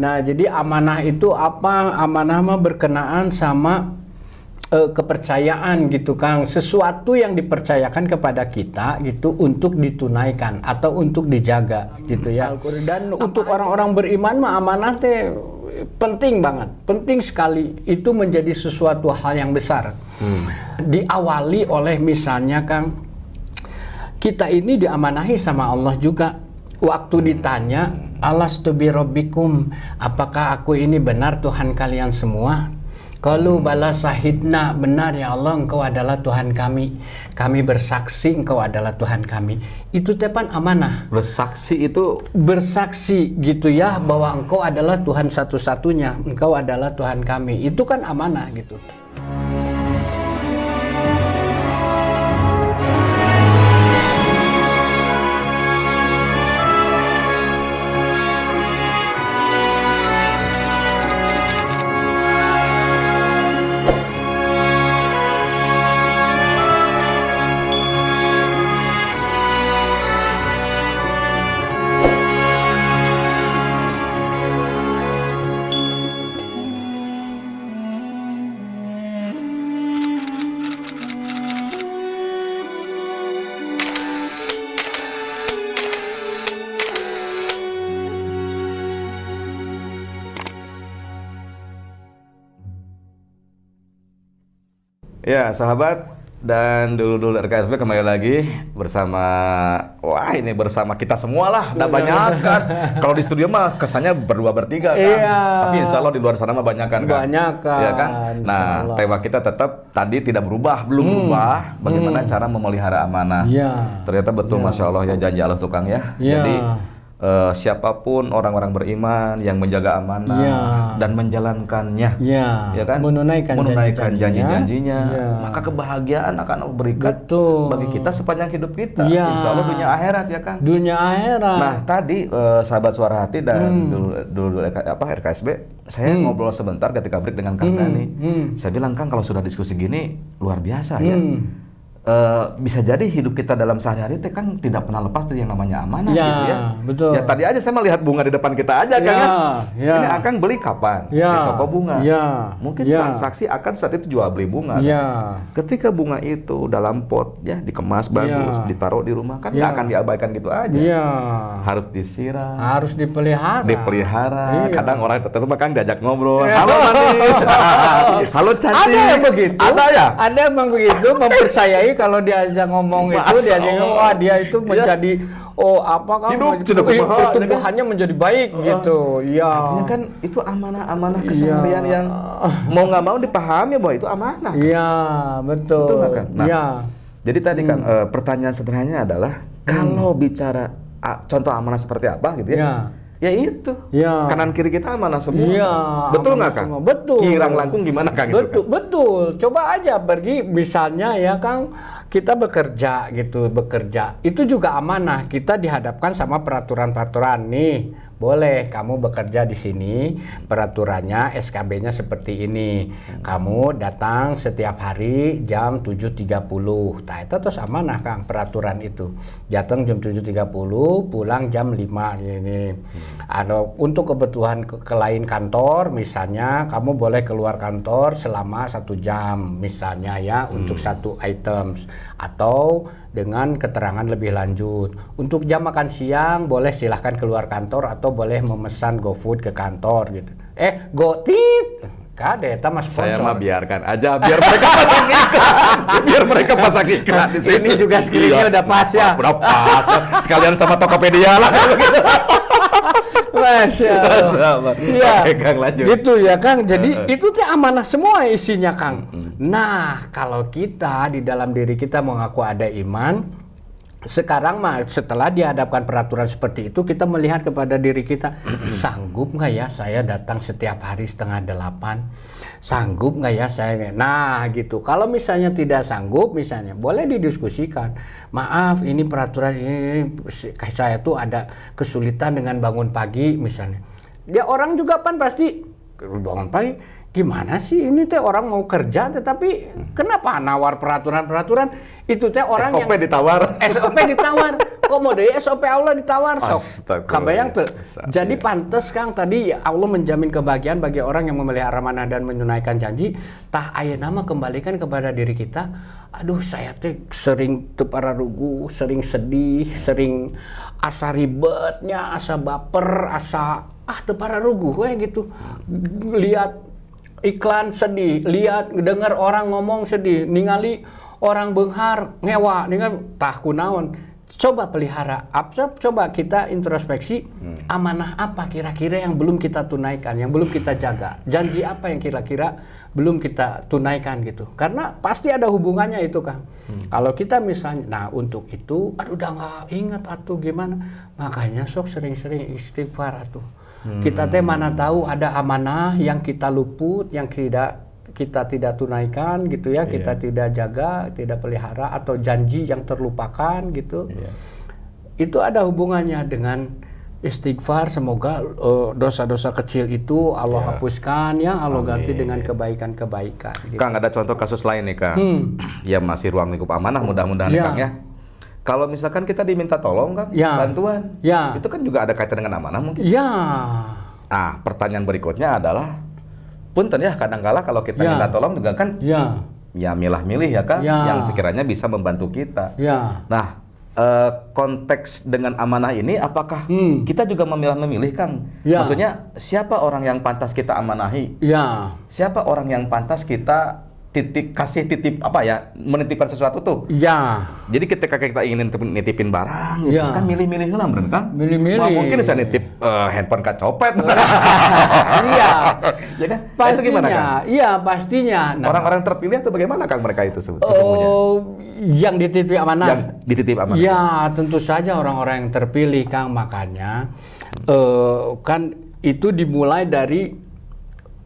Nah, jadi amanah itu apa? Amanah mah berkenaan sama kepercayaan gitu Kang, sesuatu yang dipercayakan kepada kita gitu untuk ditunaikan atau untuk dijaga gitu ya. Dan untuk orang-orang beriman mah amanah teh penting banget, penting sekali, itu menjadi sesuatu hal yang besar. Diawali oleh misalnya Kang, kita ini diamanahi sama Allah juga. Waktu ditanya, alastu birabbikum, apakah aku ini benar Tuhan kalian semua? Qalu bala sahidna, benar ya Allah, engkau adalah Tuhan kami. Kami bersaksi engkau adalah Tuhan kami. Itu tepan amanah. Bersaksi itu? Bersaksi gitu ya, bahwa engkau adalah Tuhan satu-satunya. Engkau adalah Tuhan kami. Itu kan amanah gitu. Ya, sahabat dan dulu-dulu RKSB kembali lagi bersama, bersama kita semua lah, udah banyak kan. Kalau di studio mah kesannya berdua bertiga kan. Iya. Tapi insya Allah di luar sana mah banyak kan. Banyak kan. Ya kan? Nah, tema kita tetap tadi tidak berubah, belum berubah. Bagaimana cara memelihara amanah. Iya. Ternyata betul, Masya Allah ya, janji Allah tukang ya. Iya. Jadi siapapun orang-orang beriman yang menjaga amanah dan menjalankannya, ya kan, menunaikan janji-janjinya, maka kebahagiaan akan berikan bagi kita sepanjang hidup kita, insya Allah dunia akhirat ya kan. Dunia akhirat. Nah tadi sahabat Suara Hati dan dulu RKSB, saya ngobrol sebentar ketika break dengan Kang Dani. Saya bilang, Kang, kalau sudah diskusi gini luar biasa ya. Bisa jadi hidup kita dalam sehari-hari kan tidak pernah lepas dari yang namanya amanah gitu ya. Betul. Ya tadi aja saya melihat bunga di depan kita aja kan ya. Ini Akang beli kapan? Di toko bunga. Mungkin transaksi akan saat itu jual beli bunga. Ketika bunga itu dalam pot ya, dikemas bagus, ditaruh di rumah kan nggak akan diabaikan gitu aja. Harus disiram, harus dipelihara. Kadang orang tertentu kan diajak ngobrol. Halo manis. Halo cantik. Ada yang begitu. Ada ya? Ada yang begitu, mempercayai kalau diajak ngomong itu, diajak ngomong, dia itu menjadi tumbuhannya menjadi baik gitu. Ya. Artinya kan itu amanah-amanah keseharian yang mau nggak mau dipahami bahwa itu amanah. Iya, betul. Betul nggak kan? Nah, jadi tadi kan pertanyaan sederhananya adalah kalau bicara contoh amanah seperti apa gitu ya? Ya itu, kanan kiri kita amanah semua. Betul nggak Kang? Betul. Kirang langkung gimana Kang? Betul. Coba aja pergi misalnya ya Kang, kita bekerja gitu, itu juga amanah. Kita dihadapkan sama peraturan-peraturan nih. Boleh kamu bekerja di sini, peraturannya SKB-nya seperti ini. Kamu datang setiap hari jam 7.30. Nah, itu terus amanah Kang, peraturan itu. Datang jam 7.30, pulang jam 5 ini. Untuk kebutuhan ke lain kantor, misalnya kamu boleh keluar kantor selama 1 jam misalnya ya, untuk satu items, atau dengan keterangan lebih lanjut. Untuk jam makan siang boleh silahkan keluar kantor atau boleh memesan GoFood ke kantor gitu. GoTip kade eta mas sponsor. Saya mah biarkan aja, biar mereka pasang iklan. Biar mereka pasang iklan di sini. Ini juga skillnya udah pas ya. Udah pas. Sekalian sama Tokopedia lah. Masya Allah. Iya. Kang, lanjut. Gitu ya Kang. Jadi itu teh amanah semua isinya Kang. Nah, kalau kita di dalam diri kita mengaku ada iman, sekarang mah setelah dihadapkan peraturan seperti itu, kita melihat kepada diri kita, sanggup nggak ya saya datang setiap hari 7:30? Sanggup nggak ya saya? Nah gitu. Kalau misalnya tidak sanggup, misalnya boleh didiskusikan. Maaf, ini peraturan ini saya tuh ada kesulitan dengan bangun pagi misalnya. Dia orang juga pasti bangun pagi. gimana sih ini teh orang mau kerja tetapi kenapa nawar peraturan-peraturan itu teh orang SOP ditawar. SOP ditawar. Kok mau deh SOP Allah ditawar sok. Kabayang tuh. Jadi pantes Kang tadi Allah menjamin kebahagiaan bagi orang yang memelihara amanah dan menunaikan janji. Tah ayeuna mah kembalikan kepada diri kita. Aduh saya teh sering teu pararugu, sering sedih, sering asa ribetnya, asa baper, asa teu pararugu we gitu. Lihat iklan sedih, lihat dengar orang ngomong sedih, ningali orang beunghar ngewa, ningali tah kunaon. Coba pelihara, coba kita introspeksi amanah apa kira-kira yang belum kita tunaikan, yang belum kita jaga, janji apa yang kira-kira belum kita tunaikan gitu. Karena pasti ada hubungannya itu Kang. Kalau kita misalnya, nah untuk itu, aduh udah nggak ingat atuh gimana, makanya sok sering-sering istighfar atuh. Kita teh mana tahu ada amanah yang kita luput, yang kita tidak tunaikan gitu ya, kita tidak jaga, tidak pelihara, atau janji yang terlupakan gitu. Itu ada hubungannya dengan istighfar. Semoga dosa-dosa kecil itu Allah hapuskan ya, Allah ganti dengan kebaikan-kebaikan gitu. Kang, ada contoh kasus lain nih Kang. Ya masih ruang lingkup amanah mudah-mudahan Kang ya. Kalau misalkan kita diminta tolong Kang, bantuan, itu kan juga ada kaitan dengan amanah mungkin. Nah, pertanyaan berikutnya adalah punten ya, kadang-kala kalau kita minta tolong juga kan ya milah-milih ya Kang, yang sekiranya bisa membantu kita. Nah, konteks dengan amanah ini apakah kita juga memilah-memilih Kang? Maksudnya siapa orang yang pantas kita amanahi? Siapa orang yang pantas kita kasih titip apa ya, menitipkan sesuatu tuh. Jadi ketika kita ingin nitipin barang, itu kan milih-milih lah bener kan? Milih-milih. Mungkin bisa nitip handphone kacopet. Ya kan? Pastinya. Itu gimana Kang? Iya, pastinya. Nah, orang-orang terpilih atau bagaimana Kang mereka itu sesungguhnya? Yang dititip amanah. Yang dititip amanah. Ya, tentu saja orang-orang yang terpilih Kang, makanya kan itu dimulai dari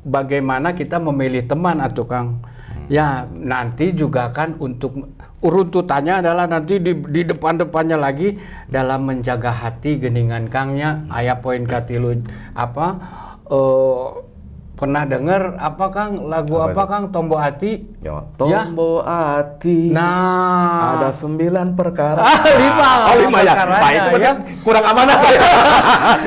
bagaimana kita memilih teman atau Kang. Ya, nanti juga kan untuk runtutannya adalah nanti di depan-depannya lagi dalam menjaga hati geningan Kangnya. Aya poin katilu pernah dengar apa Kang, lagu apa Kang, Tombo Hati? Tombo Hati. Nah, ada 9 perkara. 5 ya. Nah, itu ya kurang amanah saya.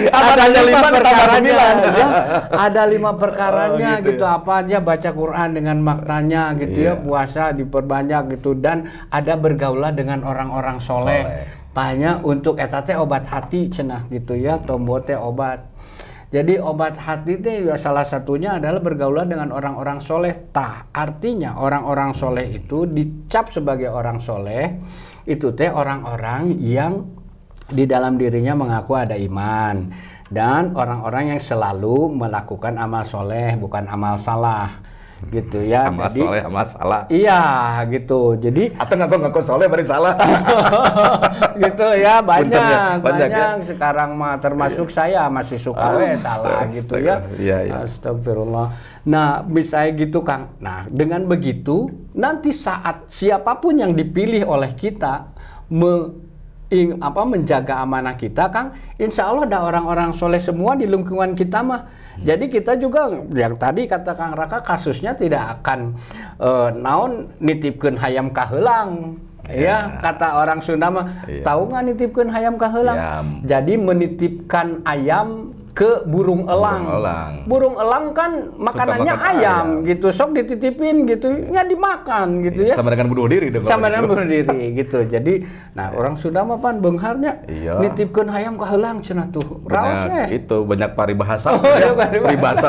Ada 5 perkaranya. Ya. Ada 5 perkaranya gitu. Apa aja baca Quran dengan maknanya gitu ya, puasa diperbanyak gitu, dan ada bergaulah dengan orang-orang soleh. Banyak untuk eta teh obat hati cenah gitu ya, tombo teh obat. Jadi obat hati itu salah satunya adalah bergaulah dengan orang-orang soleh. Artinya orang-orang soleh itu dicap sebagai orang soleh, itu teh orang-orang yang di dalam dirinya mengaku ada iman, dan orang-orang yang selalu melakukan amal soleh, bukan amal salah. Gitu ya. Amal soleh, amal salah. Iya, gitu. Jadi atau ngaku soleh bari salah. Gitu ya, banyak ya? Sekarang mah termasuk saya masih suka salah gitu ya. Astagfirullah. Nah, misalnya gitu Kang. Nah, dengan begitu nanti saat siapapun yang dipilih oleh kita menjaga amanah kita Kang, insya Allah ada orang-orang soleh semua di lingkungan kita mah. Jadi kita juga yang tadi kata Kang Raka, kasusnya tidak akan nitipkeun hayam ka heulang. Ya, kata orang Sunda mah, tahu nggak nitipkeun hayam ka heulang? Jadi menitipkan ayam ke burung elang. Burung elang kan makanannya ayam gitu, sok dititipin gitu, nggak dimakan gitu ya. Sama dengan bunuh diri dong. Sama dengan bunuh diri gitu. Jadi, nah orang Sunda mah pan beungharnya nitipkeun hayam ka heulang cenah tuh. Raosnya. Itu banyak paribahasa,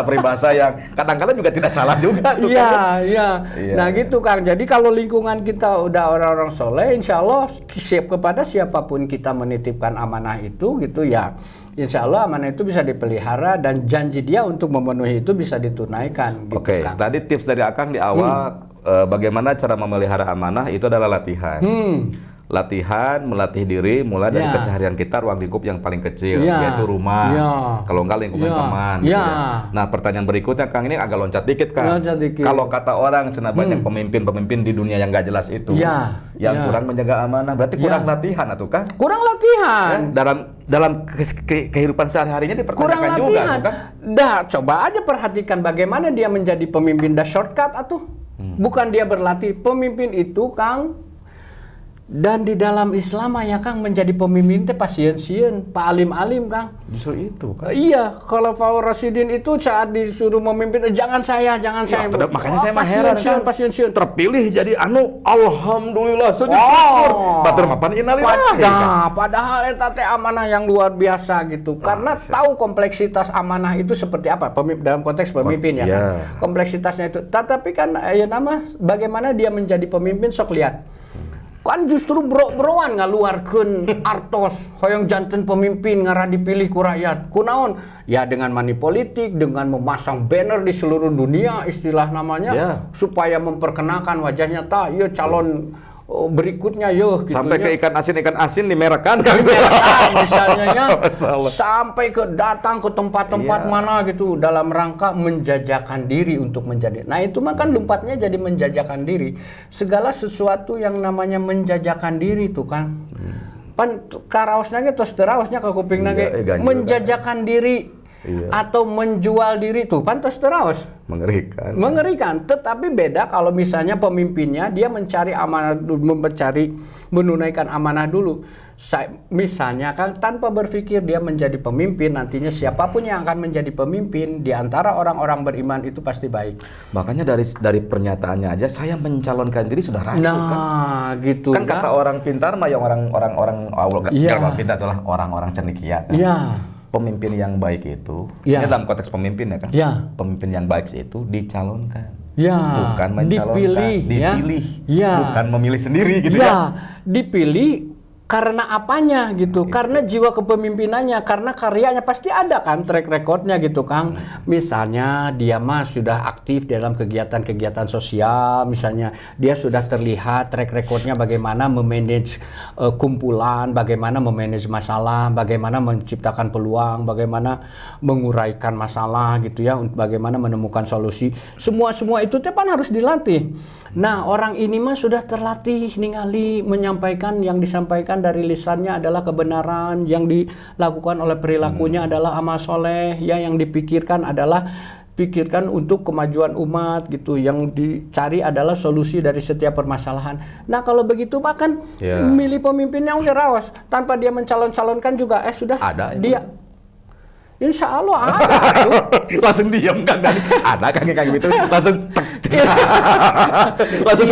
peribahasa yang kadang-kadang juga tidak salah juga tuh. Iya. Nah gitu Kang. Jadi kalau lingkungan kita udah orang-orang soleh, insya Allah siap kepada siapapun kita menitipkan amanah itu gitu ya. Insya Allah amanah itu bisa dipelihara dan janji dia untuk memenuhi itu bisa ditunaikan. Gitu, Oke, Kang. Tadi tips dari Akang di awal bagaimana cara memelihara amanah itu adalah latihan. latihan, melatih diri mulai dari keseharian kita, ruang lingkup yang paling kecil, yaitu rumah. Kalau enggak lingkungan teman. Gitu ya. Nah, pertanyaan berikutnya, Kang, ini agak loncat dikit, Kang. Kalau kata orang, cenah banyak pemimpin-pemimpin di dunia yang nggak jelas itu, yang kurang menjaga amanah, berarti kurang latihan, atau Kang? Kurang latihan. Dalam kehidupan sehari-harinya dipertanyakan juga, kan? Coba aja perhatikan bagaimana dia menjadi pemimpin. Shortcut atuh. Bukan dia berlatih. Pemimpin itu, Kang, dan di dalam Islam ya Kang, menjadi pemimpin teh pasien-sieun, pak alim-alim, Kang. Justru itu, kan? Iya, kalau Khulafaur Rasyidin itu saat disuruh memimpin, jangan saya. Makanya saya mah heran, kan? Pasien-sieun terpilih jadi alhamdulillah, sujud syukur. Batur mapan innalillahi. Padahal eta teh amanah yang luar biasa gitu. Karena tahu kompleksitas amanah itu seperti apa dalam konteks pemimpin ya kan. Kompleksitasnya itu. Tetapi kan bagaimana dia menjadi pemimpin sok lihat. Kan justru bro-broan ngaluarkeun artos hoyong janten pemimpin ngara dipilih ku rakyat. Kunaon? Ya dengan money politik, dengan memasang banner di seluruh dunia istilah namanya supaya memperkenalkan wajahnya ieu calon berikutnya gitu sampai ke ikan asin dimerekkan kan misalnya ya sampai datang ke tempat-tempat mana gitu dalam rangka menjajakan diri untuk menjadi. Nah itu mah kan lompatnya jadi menjajakan diri. Segala sesuatu yang namanya menjajakan diri itu kan pan karaosna ge tos teraosnya ke kupingna ge menjajakan diri. Atau menjual diri tuh pantas teraos mengerikan. Tetapi beda kalau misalnya pemimpinnya dia mencari amanah, menunaikan amanah dulu. Misalnya kan tanpa berpikir dia menjadi pemimpin, nantinya siapapun yang akan menjadi pemimpin di antara orang-orang beriman itu pasti baik. Makanya dari pernyataannya aja saya mencalonkan diri sudah ragu kan. Gitu kan kata orang pintar mah yang orang-orang pintar adalah orang-orang cendekia kan. Pemimpin yang baik itu, ini dalam konteks pemimpin ya kan, pemimpin yang baik itu dicalonkan, bukan mencalonkan, dipilih, bukan memilih sendiri gitu ya. Dipilih karena apanya gitu, karena jiwa kepemimpinannya, karena karyanya pasti ada kan track recordnya gitu Kang. Misalnya dia mah sudah aktif dalam kegiatan-kegiatan sosial, misalnya dia sudah terlihat track recordnya bagaimana memanage kumpulan, bagaimana memanage masalah, bagaimana menciptakan peluang, bagaimana menguraikan masalah gitu ya, bagaimana menemukan solusi. Semua itu kan harus dilatih. Nah orang ini mah sudah terlatih ningali menyampaikan, yang disampaikan dari lisannya adalah kebenaran, yang dilakukan oleh perilakunya adalah amal soleh, ya yang dipikirkan adalah pikirkan untuk kemajuan umat gitu, yang dicari adalah solusi dari setiap permasalahan. Nah kalau begitu Pak kan milih pemimpin yang rawas tanpa dia mencalon-calonkan juga sudah ada dia Insya Allah ada. Langsung diam kan, ada kan kayak gitu, langsung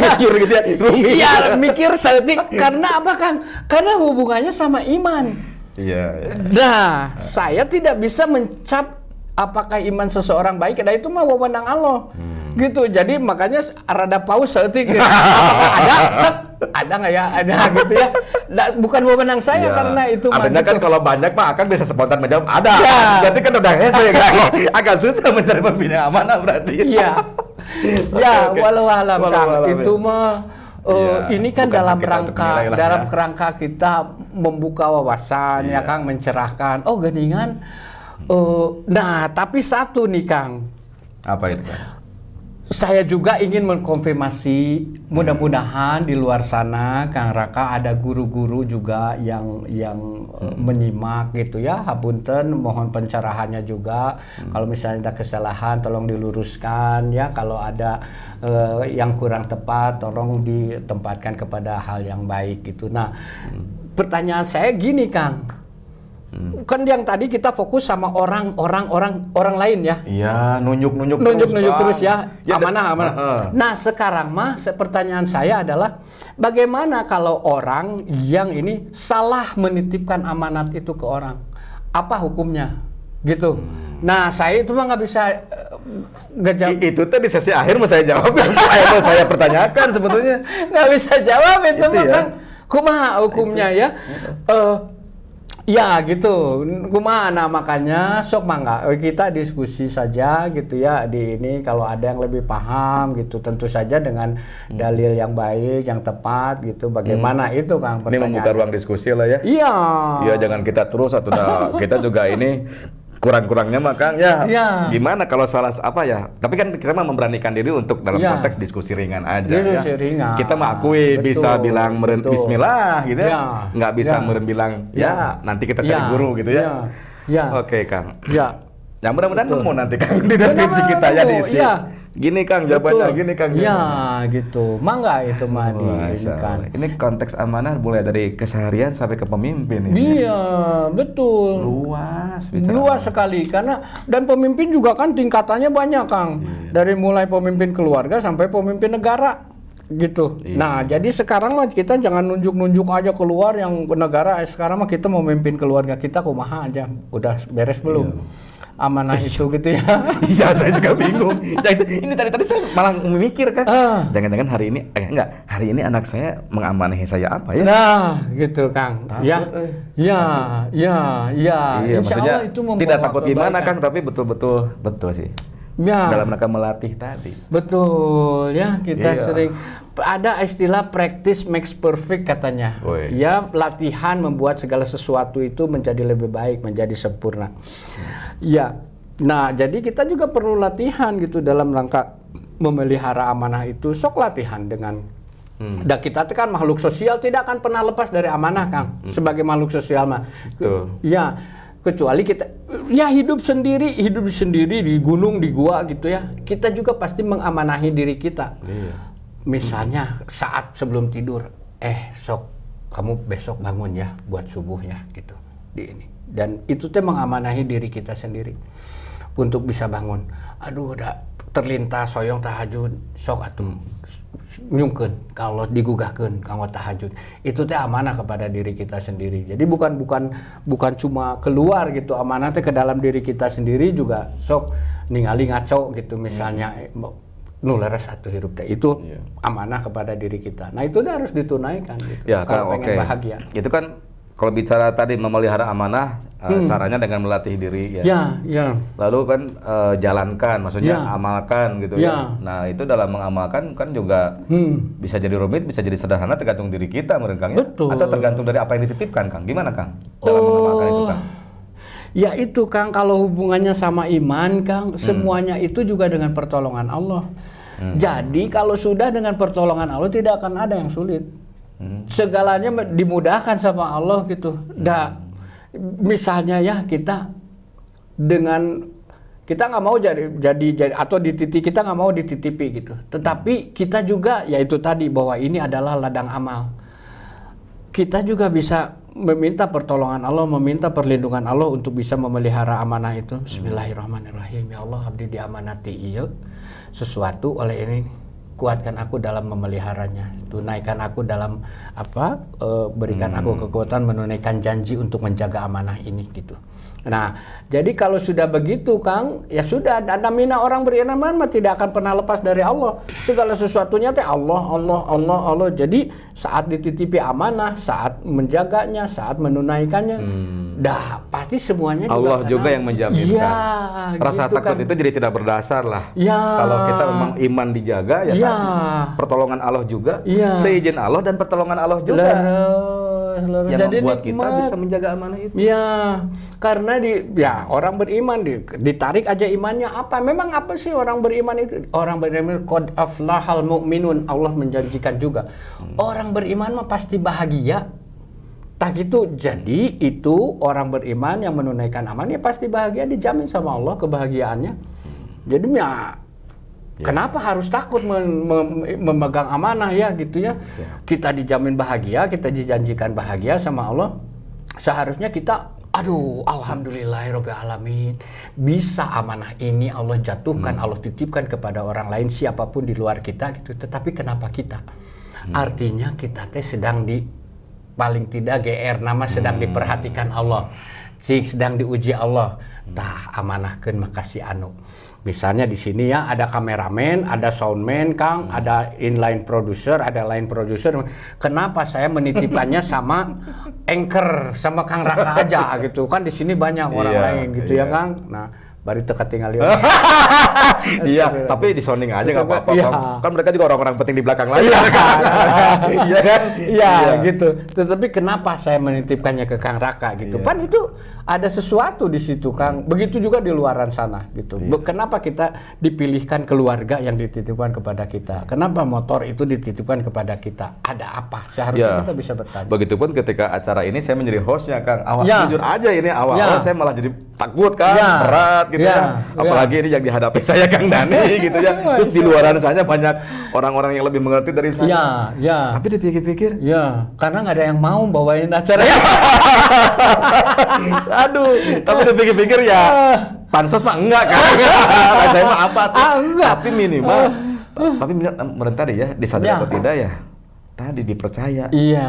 mikir gitu ya, Iya mikir setik karena apa Kang? Karena hubungannya sama iman. Nah saya tidak bisa mencap apakah iman seseorang baik, nah itu mah wewenang Allah. Gitu, jadi makanya rada paus setik. Ada nggak ya? Ada gitu ya. Bukan wewenang saya karena itu. Artinya kan kalau banyak mah akan bisa spontan menjawab ada. Berarti kan udah hese kan. Agak susah mencari pembina amanah berarti. Walau alam Kang. Itu mah ini kan dalam kerangka kita membuka wawasan ya Kang, mencerahkan. Oh geningan. Nah tapi satu nih Kang. Apa itu Kang? Saya juga ingin mengkonfirmasi, mudah-mudahan di luar sana Kang Raka ada guru-guru juga yang menyimak gitu ya. Hapunten, mohon pencerahannya juga. Kalau misalnya ada kesalahan tolong diluruskan ya. Kalau ada yang kurang tepat tolong ditempatkan kepada hal yang baik gitu. Nah, pertanyaan saya gini Kang. Kan yang tadi kita fokus sama orang lain ya. Iya, nunjuk terus ya. Amanah. Nah, sekarang mah pertanyaan saya adalah bagaimana kalau orang yang ini salah menitipkan amanat itu ke orang? Apa hukumnya? Gitu. Nah, saya itu mah nggak bisa itu tuh di sesi akhir mau saya jawab, mau saya pertanyakan sebetulnya. Nggak bisa jawab itu mah Kang. Kumaha hukumnya ya? Ya gitu, kumana makanya sok mangga kita diskusi saja gitu ya di ini kalau ada yang lebih paham gitu tentu saja dengan dalil yang baik yang tepat gitu bagaimana itu Kang pertanyaan. Ini membuka ruang diskusi lah ya. Iya. Iya jangan kita terus atau kita juga ini kurang-kurangnya Kang ya. Gimana kalau salah apa ya? Tapi kan kita mah memberanikan diri untuk dalam konteks diskusi ringan aja diskusi ringan. Kita mengakui bisa bilang bismillah gitu ya. Nggak bisa bilang ya nanti kita cari guru gitu ya. Oke Kang. Ya mudah-mudahan nemu nanti Kang di deskripsi kita ya diisi. Gini Kang jawabannya, gini Kang. Ya gitu, mangga itu mah ini kan. Ini konteks amanah mulai dari keseharian sampai ke pemimpin ini. Iya, betul. Luas sekali karena dan pemimpin juga kan tingkatannya banyak Kang. Dari mulai pemimpin keluarga sampai pemimpin negara gitu. Nah, jadi sekarang mah kita jangan nunjuk-nunjuk aja keluar yang negara. Sekarang mah kita mau memimpin keluarga kita kumaha aja. Udah beres belum? Amanah itu gitu ya. Iya, saya juga bingung. Ini tadi saya malah memikir kan. Jangan-jangan hari ini anak saya mengamanahi saya apa ya? Nah, gitu Kang. Ya. Insya Allah itu membawa tidak takut gimana Kang, tapi betul sih. Ya. Dalam rangka melatih tadi. Betul ya, kita sering ada istilah practice makes perfect katanya. Ya, latihan membuat segala sesuatu itu menjadi lebih baik, menjadi sempurna. Ya. Nah, jadi kita juga perlu latihan gitu dalam rangka memelihara amanah itu. Sok latihan dengan dan kita kan makhluk sosial tidak akan pernah lepas dari amanah Kang. Sebagai makhluk sosial mah. Ya. Kecuali kita ya hidup sendiri di gunung di gua gitu ya, kita juga pasti mengamanahi diri kita. Misalnya saat sebelum tidur, sok kamu besok bangun ya buat subuh ya gitu di ini, dan itu teh mengamanahi diri kita sendiri untuk bisa bangun. Aduh udah terlintas soyong tahajud, sok atuh nyungkeun kalau digugahkeun kanggo tahajud. Itu teh amanah kepada diri kita sendiri. Jadi bukan cuma keluar gitu, amanah teh ke dalam diri kita sendiri juga sok ningali ngaco gitu misalnya nu leres satu hirup teh. Itu amanah kepada diri kita. Nah, itu harus ditunaikan gitu. Ya, kalau pengen bahagia. Itu kan kalau bicara tadi memelihara amanah, caranya dengan melatih diri ya. Lalu kan jalankan, maksudnya amalkan gitu ya. Nah itu dalam mengamalkan kan juga bisa jadi rumit, bisa jadi sederhana tergantung diri kita menurut Kang ya. Betul. Atau tergantung dari apa yang dititipkan Kang. Gimana Kang dalam mengamalkan itu Kang? Ya itu Kang, kalau hubungannya sama iman Kang, semuanya itu juga dengan pertolongan Allah. Jadi kalau sudah dengan pertolongan Allah tidak akan ada yang sulit. Segalanya dimudahkan sama Allah gitu. Misalnya ya kita nggak mau jadi atau kita nggak mau dititipi gitu. Tetapi kita juga yaitu tadi bahwa ini adalah ladang amal. Kita juga bisa meminta pertolongan Allah, meminta perlindungan Allah untuk bisa memelihara amanah itu. Bismillahirrahmanirrahim. Ya Allah, abdi diamanati ieu sesuatu oleh ini. Kuatkan aku dalam memeliharanya, tunaikan aku dalam berikan aku kekuatan menunaikan janji untuk menjaga amanah ini gitu. Nah, jadi kalau sudah begitu Kang, ya sudah, namina orang beriman mah tidak akan pernah lepas dari Allah. Segala sesuatunya teh Allah. Jadi saat dititipi amanah, saat menjaganya, saat menunaikannya, pasti semuanya Allah juga yang menjamin. Ya, rasa gitu takut kan. itu jadi tidak berdasar lah. Ya. Kalau kita memang iman dijaga ya kan, pertolongan Allah juga, seizin Allah dan pertolongan Allah juga. Yang jadi membuat kita bisa menjaga amanah itu. Ya, karena orang beriman ditarik aja imannya apa? Memang apa sih orang beriman itu? Orang beriman qad aflahal mu'minun, Allah menjanjikan juga. Orang beriman mah pasti bahagia. Tak gitu. Jadi itu orang beriman yang menunaikan amanah ya pasti bahagia, dijamin sama Allah kebahagiaannya. Jadi kenapa harus takut memegang amanah ya gitu ya? Kita dijamin bahagia, kita dijanjikan bahagia sama Allah. Seharusnya kita alhamdulillahirabbil alamin, bisa amanah ini Allah jatuhkan, Allah titipkan kepada orang lain siapapun di luar kita gitu. Tetapi kenapa kita? Artinya kita teh sedang paling tidak GR nama sedang diperhatikan Allah. Sedang diuji Allah. Tah amanahkeun makasih anu. Misalnya di sini ya ada kameramen, ada soundman, Kang, ada inline producer, ada line producer. Kenapa saya menitipkannya sama anchor, sama Kang Raka aja gitu? Kan di sini banyak orang lain gitu ya, Kang. Nah, baru teka tinggal lihat. Iya, tapi di sounding aja nggak apa-apa. Kan mereka juga orang-orang penting di belakang lagi. Iya kan? Iya gitu. Tetapi kenapa saya menitipkannya ke Kang Raka gitu? Pan itu ada sesuatu di situ, Kang. Begitu juga di luaran sana gitu. Kenapa kita dipilihkan keluarga yang dititipkan kepada kita? Kenapa motor itu dititipkan kepada kita? Ada apa? Seharusnya kita bisa bertanya. Begitupun ketika acara ini saya menjadi hostnya, Kang. Jujur aja ini awal-awal saya malah jadi takut, Kang. Berat gitu ya. Apalagi ini yang dihadapi saya, Kang Dani gitu ya. Terus di luaran sana banyak orang-orang yang lebih mengerti dari saya. Tapi dipikir-pikir, karena nggak ada yang mau bawain acara. Aduh, tapi dipikir-pikir ya pansos mah enggak kan? Saya mah apa tuh? Enggak. Tapi minimal merentah deh ya, disadari atau tidak ya. Tadi dipercaya. Iya.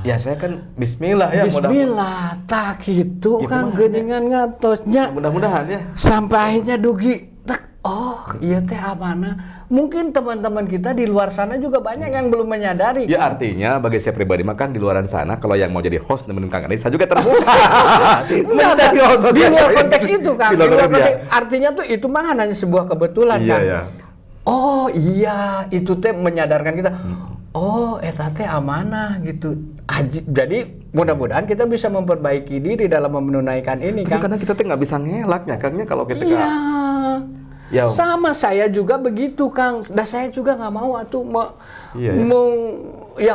Ya saya kan Bismillah ya. Bismillah, tak gitu kan geningan ngatosnya. Mudah-mudahan ya. Sampai akhirnya dugi. Iya teh amanah. Mungkin teman-teman kita di luar sana juga banyak yang belum menyadari. Ya kan? Artinya bagi saya pribadi makan di luaran sana kalau yang mau jadi host nemenin Kang Anies saya juga terbuka. Mencari host di luar konteks itu, Kang. Di luar konteks, artinya tuh itu mah hanya sebuah kebetulan, kan. Oh iya, itu teh menyadarkan kita. Eta teh amanah gitu. Jadi mudah-mudahan kita bisa memperbaiki diri dalam menunaikan ini, Kang. Karena kita teh nggak bisa ngelaknya, Kangnya kalau kita. Sama saya juga begitu, Kang. Dan saya juga nggak mau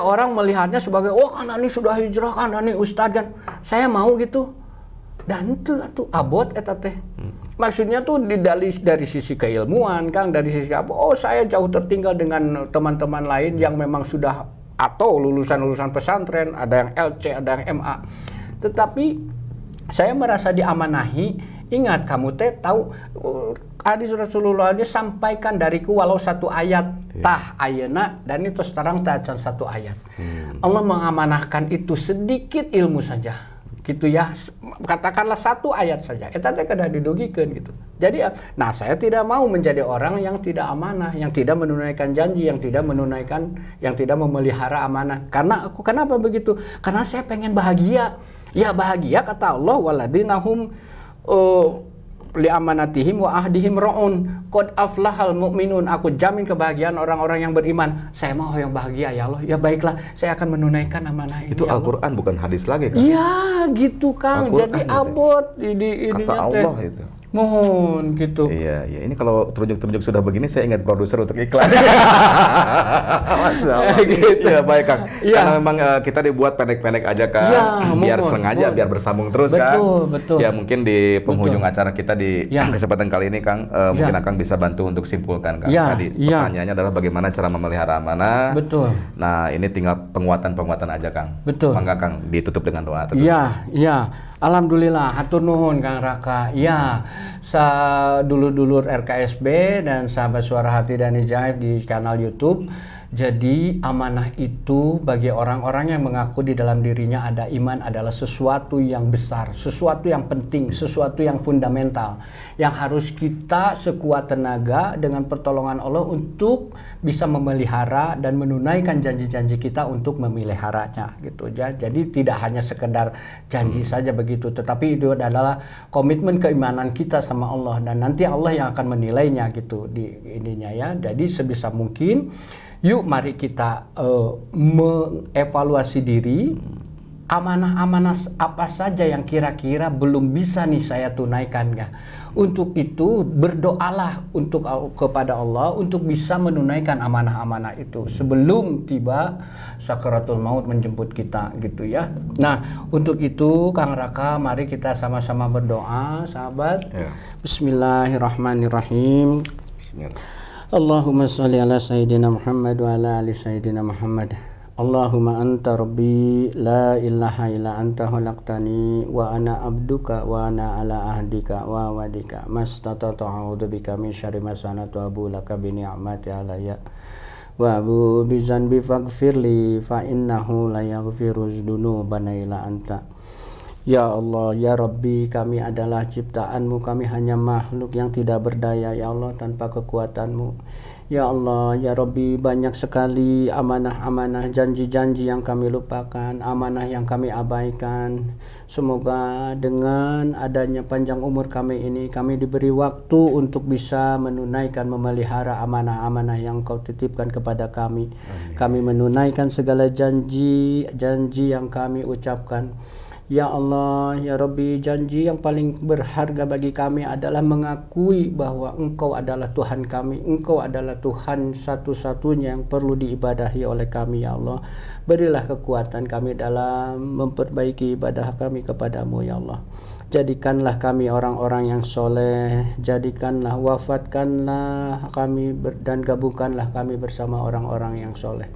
orang melihatnya sebagai Kang Dani sudah hijrah, Kang Dani ustad kan. Saya mau gitu. Dan itu abot eta teh. Maksudnya tuh dari sisi keilmuan, Kang, dari sisi apa? Saya jauh tertinggal dengan teman-teman lain yang memang sudah atau lulusan pesantren, ada yang LC, ada yang MA. Tetapi saya merasa diamanahi. Ingat, kamu teh tahu hadis Rasulullah aja sampaikan dariku walau satu ayat tah ayeuna dan itu sekarang tacan satu ayat. Allah mengamanahkan itu sedikit ilmu saja. Gitu ya, katakanlah satu ayat saja. Eta teh kada didugikeun gitu. Jadi, saya tidak mau menjadi orang yang tidak amanah, yang tidak menunaikan janji, yang tidak memelihara amanah. Kenapa begitu? Karena saya pengen bahagia. Ya bahagia kata Allah waladinahum li amanatihim wa ahdihim ra'un qad aflahal mu'minun. Aku jamin kebahagiaan orang-orang yang beriman. Saya mau yang bahagia ya Allah. Ya baiklah, saya akan menunaikan amanah ini. Itu Al-Qur'an bukan hadis lagi, Kang. Iya, gitu, Kang. Jadi abot ini kata Allah itu. Mohon gitu. Iya. Ini kalau terunjuk-terunjuk sudah begini, saya ingat produser untuk iklan. Gitu. Ya baik, Kang. Karena memang kita dibuat pendek-pendek aja, Kang. Biar sengaja, biar bersambung terus, Kang. Betul. Ya mungkin di penghujung acara kita di kesempatan kali ini, Kang, mungkin Kang bisa bantu untuk simpulkan, Kang. Tadi pertanyaannya adalah bagaimana cara memelihara amanah. Betul. Nah, ini tinggal penguatan ya, Kang. Betul. Mangga, Kang, ditutup dengan doa. Iya. Alhamdulillah, hatur nuhun Kang Raka. Ya, dulur-dulur RKSB dan sahabat Suara Hati dan Hijaib di kanal YouTube. Jadi amanah itu bagi orang-orang yang mengaku di dalam dirinya ada iman adalah sesuatu yang besar, sesuatu yang penting, sesuatu yang fundamental, yang harus kita sekuat tenaga dengan pertolongan Allah untuk bisa memelihara dan menunaikan janji-janji kita untuk memeliharanya gitu ya. Jadi tidak hanya sekedar janji saja begitu, tetapi itu adalah komitmen keimanan kita sama Allah dan nanti Allah yang akan menilainya gitu di ininya ya. Jadi sebisa mungkin yuk mari kita mengevaluasi diri, amanah-amanah apa saja yang kira-kira belum bisa nih saya tunaikan ya. Untuk itu berdoalah kepada Allah untuk bisa menunaikan amanah-amanah itu sebelum tiba sakaratul maut menjemput kita gitu ya. Nah, untuk itu Kang Raka mari kita sama-sama berdoa, sahabat. Bismillahirrahmanirrahim. Allahumma sholli ala sayyidina Muhammad wa ala ali sayyidina Muhammad. Allahumma anta rabbi la ilaha illa anta khalaqtani wa ana abduka wa ana ala ahdika wa wadika mastata'tu a'udzu bika min syarri ma sana'tu wa abu laka bi ni'mati alayya wa abu bi zanbi faghfirli fa innahu la yaghfiru dzunuba illa anta. Ya Allah, ya Rabbi, kami adalah ciptaan-Mu, kami hanya makhluk yang tidak berdaya, ya Allah, tanpa kekuatan-Mu. Ya Allah, ya Rabbi, banyak sekali amanah-amanah, janji-janji yang kami lupakan, amanah yang kami abaikan. Semoga dengan adanya panjang umur kami ini, kami diberi waktu untuk bisa menunaikan, memelihara amanah-amanah yang Kau titipkan kepada kami. Amin. Kami menunaikan segala janji-janji yang kami ucapkan. Ya Allah, ya Rabbi, janji yang paling berharga bagi kami adalah mengakui bahwa Engkau adalah Tuhan kami, Engkau adalah Tuhan satu-satunya yang perlu diibadahi oleh kami, ya Allah. Berilah kekuatan kami dalam memperbaiki ibadah kami kepadamu, ya Allah. Jadikanlah kami orang-orang yang soleh, jadikanlah, wafatkanlah kami dan gabungkanlah kami bersama orang-orang yang soleh.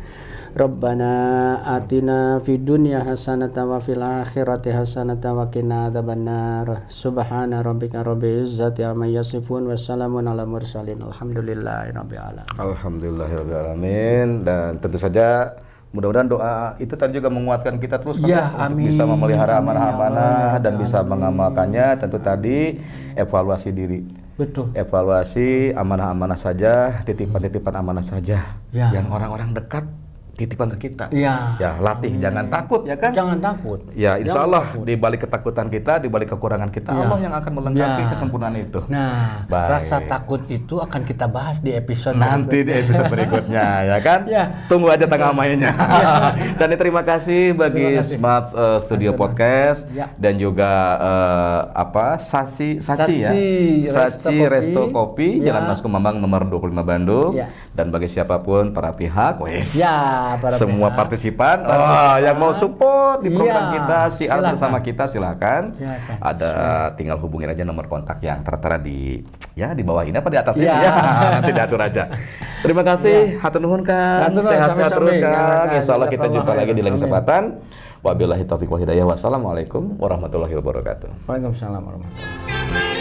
Rabbana atina fid dunya hasanatan wa fil akhirati hasanatan wa qina adzabannar. Subhana rabbika rabbil izzati amma yasifun wa salamun alal mursalin. Alhamdulillahirabbil alamin. Alhamdulillahirabbil alamin. Dan tentu saja mudah-mudahan doa itu tadi juga menguatkan kita terus ya, untuk bisa memelihara amanah-amanah dan bisa mengamalkannya. Tentu tadi evaluasi diri. Betul. Evaluasi amanah-amanah saja, titipan-titipan amanah saja. Ya. Yang orang-orang dekat titipan ke kita. Ya. Ya, latih. Jangan takut, ya kan? Jangan takut. Ya, insya Allah di balik ketakutan kita, di balik kekurangan kita, Allah yang akan melengkapi kesempurnaan itu. Nah, rasa takut itu akan kita bahas di episode nanti di episode berikutnya, ya kan? Ya. Tunggu aja tanggal mainnya. Dan terima kasih bagi Smart Studio Podcast dan juga Saci Resto Kopi, Jalan Mas Kumambang nomor 25 Bandung. Dan bagi siapapun para pihak, semua partisipan yang mau support di program kita, siaran bersama kita, silakan. Ada tinggal hubungin aja nomor kontak yang tertera di bawah ini apa di atas ini nanti diatur aja. Terima kasih, hatur nuhun Kang. Sehat-sehat terus Kang. Insyaallah kita jumpa lagi di lain kesempatan. Wabillahi taufiq wal hidayah. Wassalamualaikum warahmatullahi wabarakatuh. Waalaikumsalam warahmatullahi wabarakatuh.